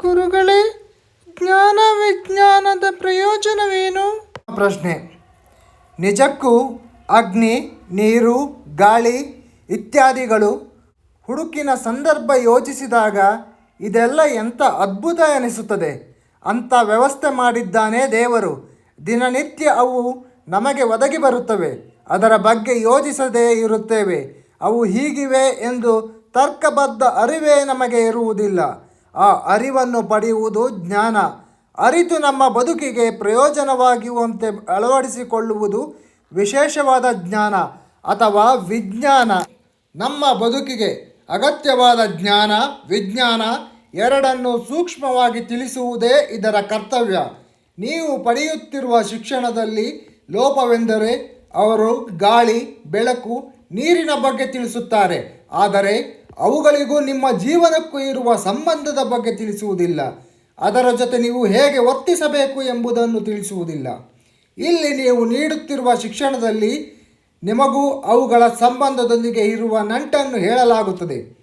ಗುರುಗಳೇ, ಜ್ಞಾನ ವಿಜ್ಞಾನದ ಪ್ರಯೋಜನವೇನು? ಪ್ರಶ್ನೆ. ನಿಜಕ್ಕೂ ಅಗ್ನಿ, ನೀರು, ಗಾಳಿ ಇತ್ಯಾದಿಗಳು ಹುಡುಕಿನ ಸಂದರ್ಭ ಯೋಚಿಸಿದಾಗ ಇದೆಲ್ಲ ಎಂಥ ಅದ್ಭುತ ಎನಿಸುತ್ತದೆ. ಅಂಥ ವ್ಯವಸ್ಥೆ ಮಾಡಿದ್ದಾನೆ ದೇವರು. ದಿನನಿತ್ಯ ಅವು ನಮಗೆ ಒದಗಿ ಬರುತ್ತವೆ. ಅದರ ಬಗ್ಗೆ ಯೋಚಿಸದೇ ಇರುತ್ತೇವೆ. ಅವು ಹೀಗಿವೆ ಎಂದು ತರ್ಕಬದ್ಧ ಅರಿವೇ ನಮಗೆ ಇರುವುದಿಲ್ಲ. ಆ ಅರಿವನ್ನು ಪಡೆಯುವುದು ಜ್ಞಾನ. ಅರಿತು ನಮ್ಮ ಬದುಕಿಗೆ ಪ್ರಯೋಜನವಾಗುವಂತೆ ಅಳವಡಿಸಿಕೊಳ್ಳುವುದು ವಿಶೇಷವಾದ ಜ್ಞಾನ ಅಥವಾ ವಿಜ್ಞಾನ. ನಮ್ಮ ಬದುಕಿಗೆ ಅಗತ್ಯವಾದ ಜ್ಞಾನ, ವಿಜ್ಞಾನ ಎರಡನ್ನೂ ಸೂಕ್ಷ್ಮವಾಗಿ ತಿಳಿಸುವುದೇ ಇದರ ಕರ್ತವ್ಯ. ನೀವು ಪಡೆಯುತ್ತಿರುವ ಶಿಕ್ಷಣದಲ್ಲಿ ಲೋಪವೆಂದರೆ ಅವರು ಗಾಳಿ, ಬೆಳಕು, ನೀರಿನ ಬಗ್ಗೆ ತಿಳಿಸುತ್ತಾರೆ. ಆದರೆ ಅವುಗಳಿಗೂ ನಿಮ್ಮ ಜೀವನಕ್ಕೂ ಇರುವ ಸಂಬಂಧದ ಬಗ್ಗೆ ತಿಳಿಸುವುದಿಲ್ಲ. ಅದರ ಜೊತೆ ನೀವು ಹೇಗೆ ವರ್ತಿಸಬೇಕು ಎಂಬುದನ್ನು ತಿಳಿಸುವುದಿಲ್ಲ. ಇಲ್ಲಿ ನೀವು ನೀಡುತ್ತಿರುವ ಶಿಕ್ಷಣದಲ್ಲಿ ನಿಮಗೂ ಅವುಗಳ ಸಂಬಂಧದೊಂದಿಗೆ ಇರುವ ನಂಟನ್ನು ಹೇಳಲಾಗುತ್ತದೆ.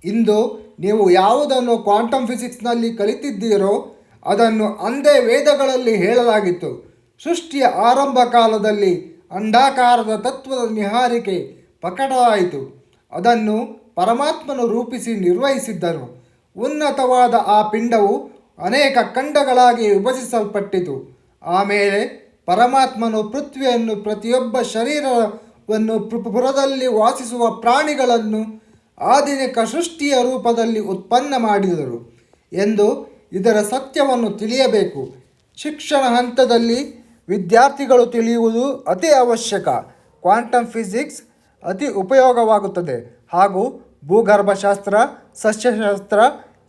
ಇಂದು ನೀವು ಯಾವುದನ್ನು ಕ್ವಾಂಟಮ್ ಫಿಸಿಕ್ಸ್ನಲ್ಲಿ ಕಲಿತಿದ್ದೀರೋ ಅದನ್ನು ಅಂದೇ ವೇದಗಳಲ್ಲಿ ಹೇಳಲಾಗಿತ್ತು. ಸೃಷ್ಟಿಯ ಆರಂಭ ಕಾಲದಲ್ಲಿ ಅಂಡಾಕಾರದ ತತ್ವದ ನಿಹಾರಿಕೆ ಪ್ರಕಟವಾಯಿತು. ಅದನ್ನು ಪರಮಾತ್ಮನು ರೂಪಿಸಿ ನಿರ್ವಹಿಸಿದ್ದನು. ಉನ್ನತವಾದ ಆ ಪಿಂಡವು ಅನೇಕ ಖಂಡಗಳಾಗಿ ವಿಭಜಿಸಲ್ಪಟ್ಟಿತು. ಆಮೇಲೆ ಪರಮಾತ್ಮನು ಪೃಥ್ವಿಯನ್ನು, ಪ್ರತಿಯೊಬ್ಬ ಶರೀರವನ್ನು, ಪುರದಲ್ಲಿ ವಾಸಿಸುವ ಪ್ರಾಣಿಗಳನ್ನು ಆಧುನಿಕ ಸೃಷ್ಟಿಯ ರೂಪದಲ್ಲಿ ಉತ್ಪನ್ನ ಮಾಡಿದರು ಎಂದು ಇದರ ಸತ್ಯವನ್ನು ತಿಳಿಯಬೇಕು. ಶಿಕ್ಷಣ ಹಂತದಲ್ಲಿ ವಿದ್ಯಾರ್ಥಿಗಳು ತಿಳಿಯುವುದು ಅತಿ ಅವಶ್ಯಕ. ಕ್ವಾಂಟಮ್ ಫಿಸಿಕ್ಸ್ ಅತಿ ಉಪಯೋಗವಾಗುತ್ತದೆ ಹಾಗೂ ಭೂಗರ್ಭಶಾಸ್ತ್ರ, ಸಸ್ಯಶಾಸ್ತ್ರ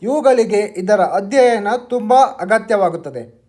ಇವುಗಳಿಗೆ ಇದರ ಅಧ್ಯಯನ ತುಂಬ ಅಗತ್ಯವಾಗುತ್ತದೆ.